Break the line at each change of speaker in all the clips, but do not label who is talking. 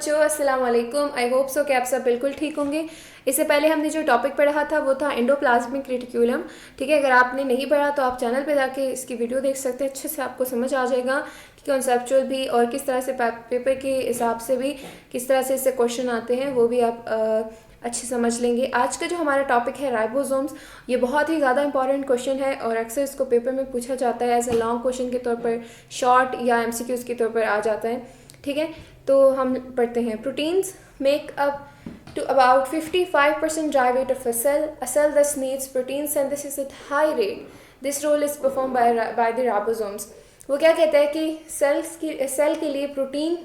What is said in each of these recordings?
बच्चों, अस्सलाम वालेकुम। आई होप सो कि आप सब बिल्कुल ठीक होंगे। इससे पहले हमने जो टॉपिक पढ़ा था वो था एंडोप्लाज्मिक रेटिक्यूलम। ठीक है, अगर आपने नहीं पढ़ा तो आप चैनल पे जाके इसकी वीडियो देख सकते हैं, अच्छे से आपको समझ आ जाएगा कि कॉन्सेप्चुअल भी और किस तरह से पेपर के हिसाब से भी किस तरह से इससे क्वेश्चन आते हैं वो भी आप अच्छे समझ लेंगे। आज का जो हमारा टॉपिक है राइबोसोम्स, ये बहुत ही ज़्यादा इंपॉर्टेंट क्वेश्चन है और अक्सर इसको पेपर में पूछा जाता है एज अ लॉन्ग क्वेश्चन के तौर पर, शॉर्ट या एमसीक्यूज के तौर पर आ जाता है। ठीक है, तो हम पढ़ते हैं। Proteins make up to about 55% dry weight of a cell. A cell thus needs protein synthesis at high rate. This role is performed by the ribosomes. वो क्या कहता है कि सेल के लिए प्रोटीन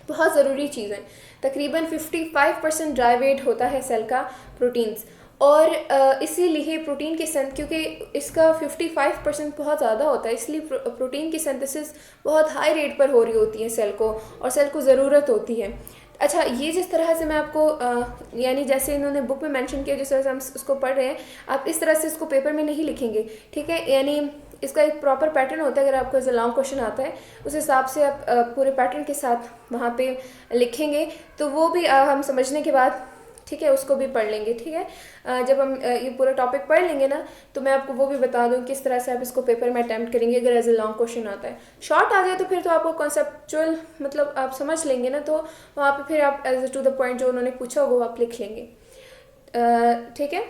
बहुत ज़रूरी चीज़ है। तकरीबन 55% ड्राई वेट होता है सेल का प्रोटीन्स, और इसीलिए प्रोटीन की क्योंकि इसका 55% बहुत ज़्यादा होता है, इसलिए प्रोटीन की सिंथेसिस बहुत हाई रेट पर हो रही होती है सेल को, और सेल को ज़रूरत होती है। अच्छा, ये जिस तरह से मैं आपको यानी जैसे इन्होंने बुक में मेंशन किया, जिस तरह से हम उसको पढ़ रहे हैं, आप इस तरह से इसको पेपर में नहीं लिखेंगे। ठीक है, यानी इसका एक प्रॉपर पैटर्न होता है। अगर आपको एज अ लॉन्ग क्वेश्चन आता है उस हिसाब से आप पूरे पैटर्न के साथ वहाँ पे लिखेंगे, तो वो भी हम समझने के बाद, ठीक है, उसको भी पढ़ लेंगे। ठीक है, जब हम ये पूरा टॉपिक पढ़ लेंगे ना, तो मैं आपको वो भी बता दूँ किस तरह से आप इसको पेपर में अटैम्प्ट करेंगे अगर एज ए लॉन्ग क्वेश्चन आता है। शॉर्ट आ जाए तो फिर तो आपको कॉन्सेप्चुअल मतलब आप समझ लेंगे ना, तो वहाँ पे फिर आप एज टू द पॉइंट जो उन्होंने पूछा वो आप लिख लेंगे। ठीक है,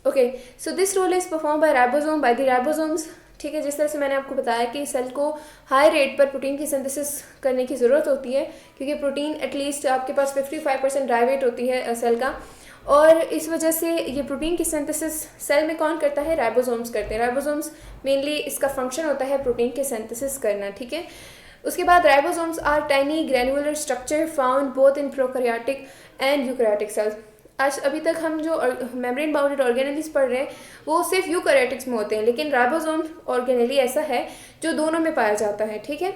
okay. So this role is perform by ribosome by the ribosomes. ठीक है, जिस तरह से मैंने आपको बताया कि सेल को हाई रेट पर प्रोटीन की सिंथेसिस करने की ज़रूरत होती है, क्योंकि प्रोटीन एटलीस्ट आपके पास 55% ड्राई वेट होती है सेल का, और इस वजह से ये प्रोटीन की सिंथेसिस सेल में कौन करता है? राइबोसोम्स करते हैं। राइबोसोम्स मेनली इसका फंक्शन होता है प्रोटीन की सिंथेसिस करना। ठीक है, उसके बाद ribosomes are tiny granular structure found both in prokaryotic and eukaryotic cells. आज अभी तक हम जो मेम्ब्रेन बाउंडेड ऑर्गेनेलीज पढ़ रहे हैं वो सिर्फ यूकैरियोटिक्स में होते हैं, लेकिन राइबोसोम ऑर्गेनेली ऐसा है जो दोनों में पाया जाता है। ठीक है,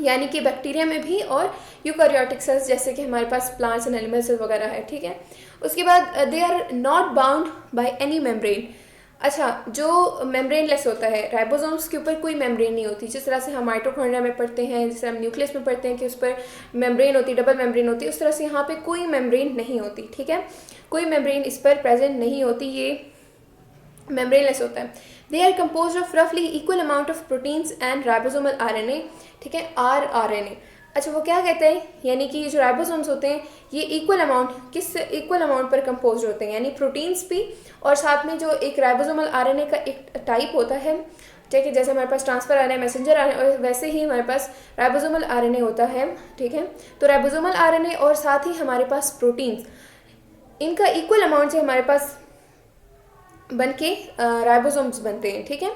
यानी कि बैक्टीरिया में भी और यूकैरियोटिक सेल्स जैसे कि हमारे पास प्लांट्स एंड एनिमल सेल वगैरह है। ठीक है, उसके बाद they are not bound by any membrane. अच्छा, जो मेम्ब्रेनलेस होता है, राइबोसोम्स के ऊपर कोई मेम्ब्रेन नहीं होती। जिस तरह से हम माइटोकॉन्ड्रिया में पढ़ते हैं, जिस तरह हम न्यूक्लियस में पढ़ते हैं कि उस पर मेम्ब्रेन होती है, डबल मेम्ब्रेन होती है, उस तरह से यहाँ पे कोई मेम्ब्रेन नहीं होती। ठीक है, कोई मेम्ब्रेन इस पर प्रेजेंट नहीं होती, ये मेम्ब्रेनलेस होता है। दे आर कंपोज ऑफ रफली equal amount of proteins and ribosomal RNA. ठीक है, आरएनए। अच्छा, वो क्या कहते हैं, यानी कि जो राइबोसोम्स होते हैं ये इक्वल अमाउंट पर कंपोज होते हैं, यानी प्रोटीन्स भी और साथ में जो एक राइबोसोमल आरएनए का एक टाइप होता है। ठीक है, जैसे हमारे पास ट्रांसफर आरएनए, मैसेंजर आरएनए, वैसे ही हमारे पास राइबोसोमल आरएनए होता है। ठीक है, तो राइबोसोमल आरएनए और साथ ही हमारे पास प्रोटीन्स, इनका इक्वल अमाउंट से हमारे पास बन के राइबोसोम्स बनते हैं। ठीक है,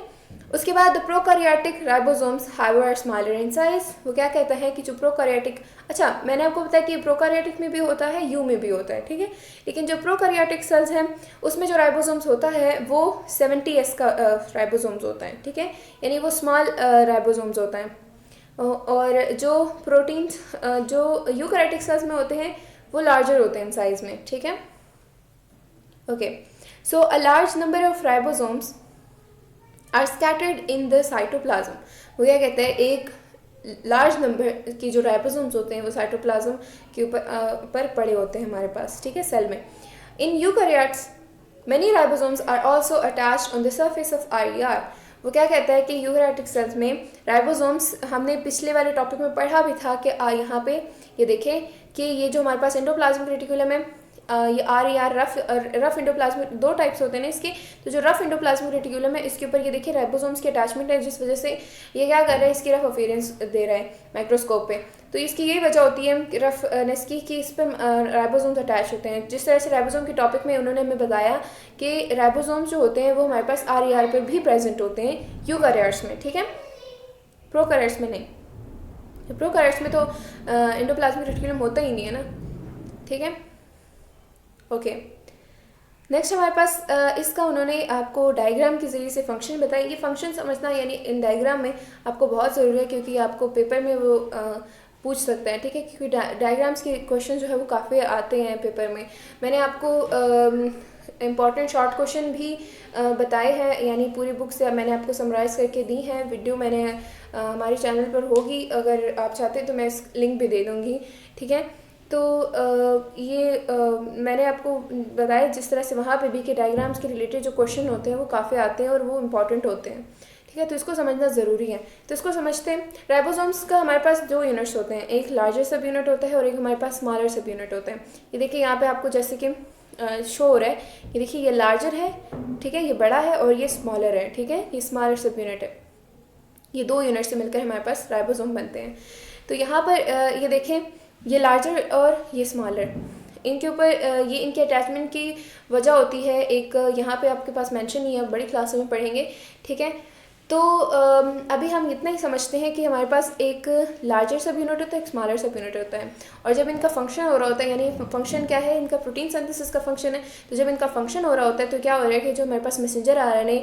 उसके बाद prokaryotic ribosomes however smaller in size. वो क्या कहता है कि जो प्रोकैरियोटिक, अच्छा मैंने आपको बताया कि प्रोकैरियोटिक में भी होता है, यू में भी होता है। ठीक है, लेकिन जो प्रोकैरियोटिक सेल्स हैं उसमें जो राइबोसोम्स होता है वो 70S का राइबोसोम्स होता है। ठीक है, यानी वो स्मॉल राइबोसोम्स होता है, और जो प्रोटीन्स जो यूकैरियोटिक सेल्स में होते हैं वो लार्जर होते हैं इन साइज में। ठीक है, okay. So a large number of ribosomes are scattered in the cytoplasm. वो क्या कहते हैं, एक लार्ज नंबर की जो राइबोसोम्स होते हैं वो साइटोप्लाज्म के ऊपर पड़े होते हैं हमारे पास। ठीक है, सेल में। In eukaryotes many ribosomes are also attached on the surface of RER. वो क्या कहता है कि यूकैरियोटिक सेल्स में राइबोसोम्स, हमने पिछले वाले टॉपिक में पढ़ा भी था कि यहाँ पे ये देखें कि ये जो हमारे पास एंडोप्लाज्मिक रेटिकुलम है, ये RER रफ इंडोप्लाज्मिक, दो टाइप्स होते हैं ना इसके। तो जो रफ इंडोप्लाज्मिक रेटिकुलम है इसके ऊपर ये देखिए राइबोसोम्स की अटैचमेंट है, जिस वजह से ये क्या कर रहा है, इसकी रफ अफेरेंस दे रहा है माइक्रोस्कोप पे। तो इसकी यही वजह होती है रफनेस की कि इस पर राइबोसोम्स अटैच होते हैं। जिस तरह से राइबोसोम के टॉपिक में उन्होंने हमें बताया कि राइबोसोम्स जो होते हैं वो हमारे पास RER पर भी प्रेजेंट होते हैं यूकैरियोट्स में। ठीक है, प्रोकैरियोट्स में नहीं। प्रोकैरियोट्स में तो एंडोप्लाज्मिक रेटिकुलम होता ही नहीं है ना। ठीक है, ओके। नेक्स्ट हमारे पास इसका उन्होंने आपको डायग्राम के ज़रिए से फंक्शन बताया। ये फंक्शन समझना यानी इन डायग्राम में आपको बहुत ज़रूरी है, क्योंकि आपको पेपर में वो पूछ सकता है। ठीक है, क्योंकि डायग्राम्स के क्वेश्चन जो है वो काफ़ी आते हैं पेपर में। मैंने आपको इम्पॉर्टेंट शॉर्ट क्वेश्चन भी बताए हैं, यानी पूरी बुक से मैंने आपको समराइज़ करके दी है। वीडियो मैंने हमारे चैनल पर होगी, अगर आप चाहते हैं तो मैं इस लिंक भी दे दूँगी। ठीक है, तो मैंने आपको बताया जिस तरह से वहाँ पे भी कि डायग्राम्स के रिलेटेड जो क्वेश्चन होते हैं वो काफ़ी आते हैं और वो इम्पॉर्टेंट होते हैं, ठीक है। तो इसको समझना ज़रूरी है। तो इसको समझते हैं। राइबोसोम्स का हमारे पास दो यूनिट्स होते हैं, एक लार्जर सब यूनिट होता है और एक हमारे पास स्मॉलर सब यूनिट होता है। ये देखिए यहाँ पे आपको जैसे कि शो हो रहा है, ये देखिए ये लार्जर है, ठीक है, ये बड़ा है, और ये स्मॉलर है, ठीक है, ये स्मॉलर सब यूनिट है। ये दो यूनिट से मिलकर हमारे पास राइबोसोम बनते हैं। तो यहाँ पर ये देखें, ये लार्जर और ये स्मॉलर, इनके ऊपर ये इनके अटैचमेंट की वजह होती है। एक यहाँ पे आपके पास मेंशन नहीं है, आप बड़ी क्लासों में पढ़ेंगे, ठीक है। तो अभी हम इतना ही समझते हैं कि हमारे पास एक लार्जर सब यूनिट होता है, एक स्मॉलर सब यूनिट होता है, और जब इनका फंक्शन हो रहा होता है, यानी फंक्शन क्या है, इनका प्रोटीन सिंथेसिस का फंक्शन है। तो जब इनका फंक्शन हो रहा होता है तो क्या हो रहा है कि जो हमारे पास मैसेंजर आरएनए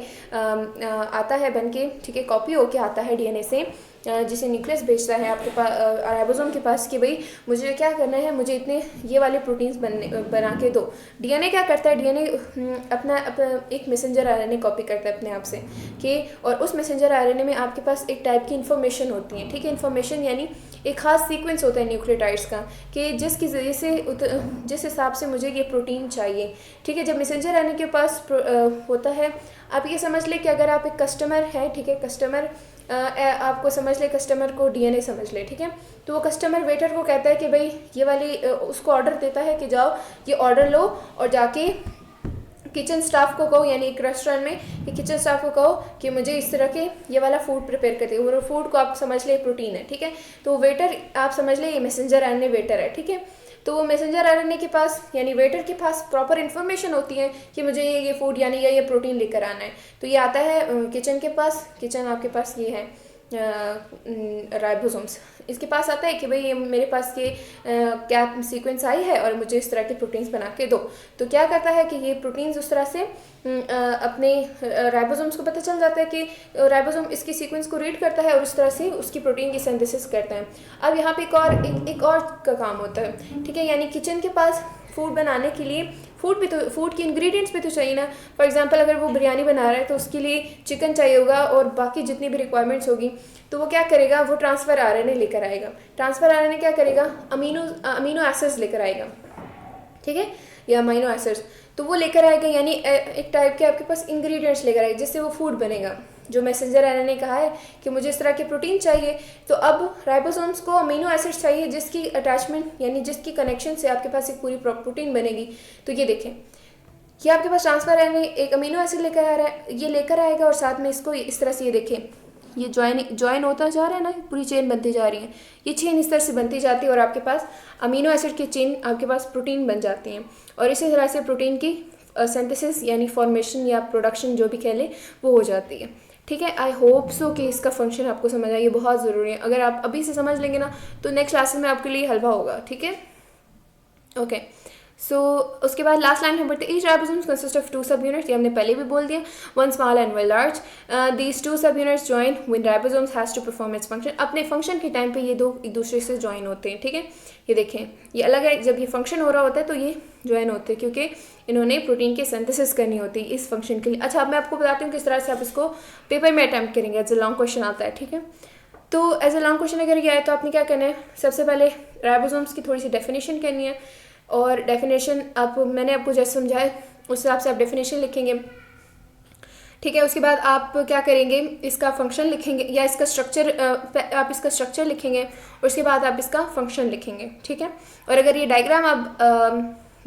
आता है बन के, ठीक है, कॉपी होके आता है डीएनए से, जिसे न्यूक्लियस भेजता है आपके पास राइबोसोम के पास कि भाई मुझे क्या करना है, मुझे इतने ये वाले प्रोटीन्स बना के दो। डीएनए क्या करता है, डीएनए अपना एक मैसेंजर आरएनए कॉपी करता है अपने आप से कि, और उस मैसेंजर आरएनए में आपके पास एक टाइप की इन्फॉर्मेशन होती है, ठीक है। इन्फॉर्मेशन यानी एक खास सीक्वेंस होता है न्यूक्लियोटाइड्स का कि जिसकी ज़रिए से जिस हिसाब से मुझे ये प्रोटीन चाहिए, ठीक है। जब मैसेंजर आरएनए के पास होता है, आप ये समझ लें कि अगर आप एक कस्टमर है, ठीक है, कस्टमर आपको समझ ले, कस्टमर को डीएनए समझ ले, ठीक है। तो वो कस्टमर वेटर को कहता है कि भाई ये वाली उसको ऑर्डर देता है कि जाओ ये ऑर्डर लो और जाके किचन स्टाफ को कहो, यानी एक रेस्टोरेंट में कि किचन स्टाफ को कहो कि मुझे इस तरह के ये वाला फूड प्रिपेयर कर दे। वो फूड को आप समझ ले प्रोटीन है, ठीक है। तो वेटर आप समझ ले ये मैसेंजर आरएनए वेटर है, ठीक है। तो वो मैसेंजर आरएनए के पास यानी वेटर के पास प्रॉपर इन्फॉर्मेशन होती है कि मुझे ये फूड यानी ये प्रोटीन लेकर आना है। तो ये आता है किचन के पास, किचन आपके पास ये है राइबोसोम्स, इसके पास आता है कि भाई ये मेरे पास ये क्या सीक्वेंस आई है और मुझे इस तरह के प्रोटीन्स बना के दो। तो क्या करता है कि ये प्रोटीन्स उस तरह से अपने राइबोसोम्स को पता चल जाता है कि राइबोसोम इसकी सीक्वेंस को रीड करता है और उस तरह से उसकी प्रोटीन की सिंथेसिस करता है। अब यहाँ पे एक और का काम होता है, ठीक है, यानी किचन के पास फूड बनाने के लिए फूड के इंग्रेडिएंट्स भी तो चाहिए ना। फॉर एग्जांपल अगर वो बिरयानी बना रहा है तो उसके लिए चिकन चाहिए होगा और बाकी जितनी भी रिक्वायरमेंट्स होगी, तो वो क्या करेगा, वो ट्रांसफ़र आरएनए लेकर आएगा। ट्रांसफ़र आरएनए क्या करेगा, अमीनो एसिड्स लेकर आएगा, ठीक है, या अमीनो एसिड्स। तो वो लेकर आएगा यानी एक टाइप के आपके पास इंग्रेडिएंट्स लेकर आएगा जिससे वो फूड बनेगा। जो मैसेंजर आरएनए ने कहा है कि मुझे इस तरह के प्रोटीन चाहिए, तो अब राइबोसोम्स को अमीनो एसिड्स चाहिए जिसकी अटैचमेंट यानी जिसकी कनेक्शन से आपके पास एक पूरी प्रोटीन बनेगी। तो ये देखें, ये आपके पास ट्रांसफर आरएनए एक अमीनो एसिड लेकर आ रहा है, ये लेकर आएगा और साथ में इसको इस तरह से, ये देखें, ये ज्वाइन होता जा रहा है ना, पूरी चेन बनती जा रही है, ये चेन इस तरह से बनती जाती है और आपके पास अमीनो एसिड की चेन आपके पास प्रोटीन बन जाती हैं। और इसी तरह से प्रोटीन की सिंथेसिस यानी फॉर्मेशन या प्रोडक्शन जो भी कह लें वो हो जाती है, ठीक है। आई होप सो कि इसका फंक्शन आपको समझ आए, ये बहुत ज़रूरी है। अगर आप अभी से समझ लेंगे ना तो नेक्स्ट क्लासेस में आपके लिए हलवा होगा, ठीक है। ओके, सो उसके बाद लास्ट लाइन है, but each ribosomes consist of 2 सब यूनिट्स, ये हमने पहले भी बोल दिया, 1 small and 1 large. These 2 subunits join when ribosomes has to perform its function. अपने फंक्शन के टाइम पे ये दो एक दूसरे से ज्वाइन होते हैं, ठीक है। ये देखें, ये अलग है, जब ये फंक्शन हो रहा होता है तो ये ज्वाइन होते हैं क्योंकि इन्होंने प्रोटीन की सिंथेसिस करनी होती है इस फंक्शन के लिए। अच्छा, अब मैं आपको बताती हूँ किस तरह से आप इसको पेपर में अटैम्प्ट करेंगे। एज ए लॉन्ग क्वेश्चन आता है, ठीक है। तो एज ए लॉन्ग क्वेश्चन अगर ये आए तो आपने क्या करना है, सबसे पहले राइबोसोम्स की थोड़ी सी डेफिनेशन करनी है, और डेफिनेशन मैंने आपको जैसे समझाया उस हिसाब से आप डेफिनेशन लिखेंगे, ठीक है। उसके बाद आप क्या करेंगे, इसका फंक्शन लिखेंगे या इसका स्ट्रक्चर, आप इसका स्ट्रक्चर लिखेंगे और उसके बाद आप इसका फंक्शन लिखेंगे, ठीक है। और अगर ये डायग्राम आप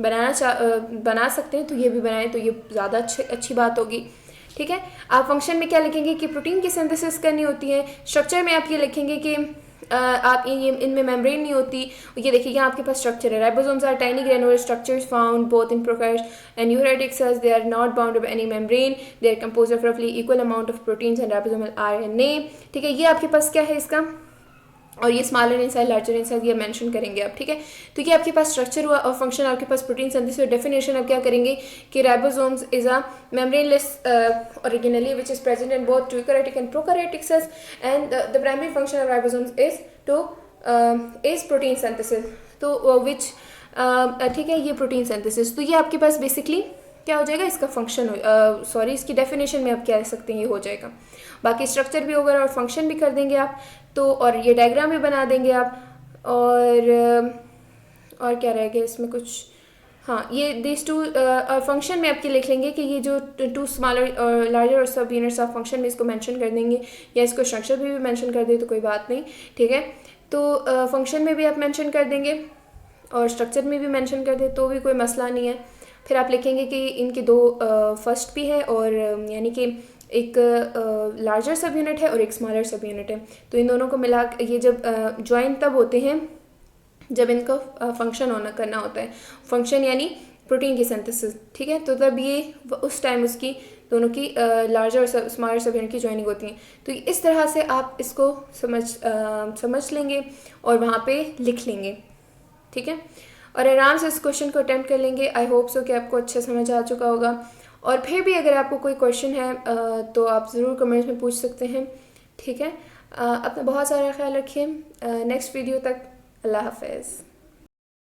बना सकते हैं तो ये भी बनाएं तो ये ज़्यादा अच्छी बात होगी, ठीक है। आप फंक्शन में क्या लिखेंगे कि प्रोटीन की सिंथेसिस करनी होती है, स्ट्रक्चर में आप ये लिखेंगे कि आप इनमें मेम्ब्रेन नहीं होती। ये देखिए यहाँ आपके पास स्ट्रक्चर है, ribosomes are tiny granular structures found both in prokaryotes and eukaryotic cells, they are not bounded by any membrane, they are composed of रफली equal amount of proteins and ribosomal RNA, ठीक है। ये आपके पास क्या है इसका, और ये स्मॉलर इनसाइड लार्जर इनसाइड ये मेंशन करेंगे आप, ठीक है। तो ये आपके पास स्ट्रक्चर हुआ और फंक्शन आपके पास प्रोटीन सिंथेसिस और डेफिनेशन आप क्या करेंगे कि ribosomes is a membraneless originally which is present in both eukaryotic and prokaryotic cells, and the primary function of ribosomes is to is protein synthesis, तो which ठीक है, ये प्रोटीन सिंथेसिस। तो ये आपके पास बेसिकली क्या हो जाएगा, इसका फंक्शन सॉरी इसकी डेफिनेशन में आप कह सकते हैं ये हो जाएगा। बाकी स्ट्रक्चर भी होगा और फंक्शन भी कर देंगे आप, तो और ये डायग्राम भी बना देंगे आप, और और क्या रह गया इसमें कुछ, हाँ ये दिस टू, और फंक्शन में आपके लिख लेंगे कि ये जो टू स्मॉलर और लार्जर और सब यूनिट्स ऑफ फंक्शन में इसको मेंशन कर देंगे, या इसको स्ट्रक्चर में भी मेंशन कर दे तो कोई बात नहीं, ठीक है। तो फंक्शन में भी आप मेंशन कर देंगे और स्ट्रक्चर में भी मेंशन कर दे तो भी कोई मसला नहीं है। फिर आप लिखेंगे कि इनके दो फर्स्ट भी है, और यानी कि एक लार्जर सब यूनिट है और एक स्मॉलर सब यूनिट है, तो इन दोनों को मिला ये जब ज्वाइन तब होते हैं जब इनको फंक्शन होना करना होता है, फंक्शन यानी प्रोटीन की सिंथेसिस, ठीक है। तो तब ये उस टाइम उसकी दोनों की लार्जर और स्मॉलर सब यूनिट की ज्वाइनिंग होती है। तो इस तरह से आप इसको समझ लेंगे और वहाँ पे लिख लेंगे, ठीक है, और आराम से इस क्वेश्चन को अटेम्प्ट कर लेंगे। आई होप सो कि आपको अच्छे समझ आ चुका होगा। और फिर भी अगर आपको कोई क्वेश्चन है तो आप ज़रूर कमेंट्स में पूछ सकते हैं, ठीक है। अपना बहुत सारा ख्याल रखिए। नेक्स्ट वीडियो तक अल्लाह हाफ़िज़।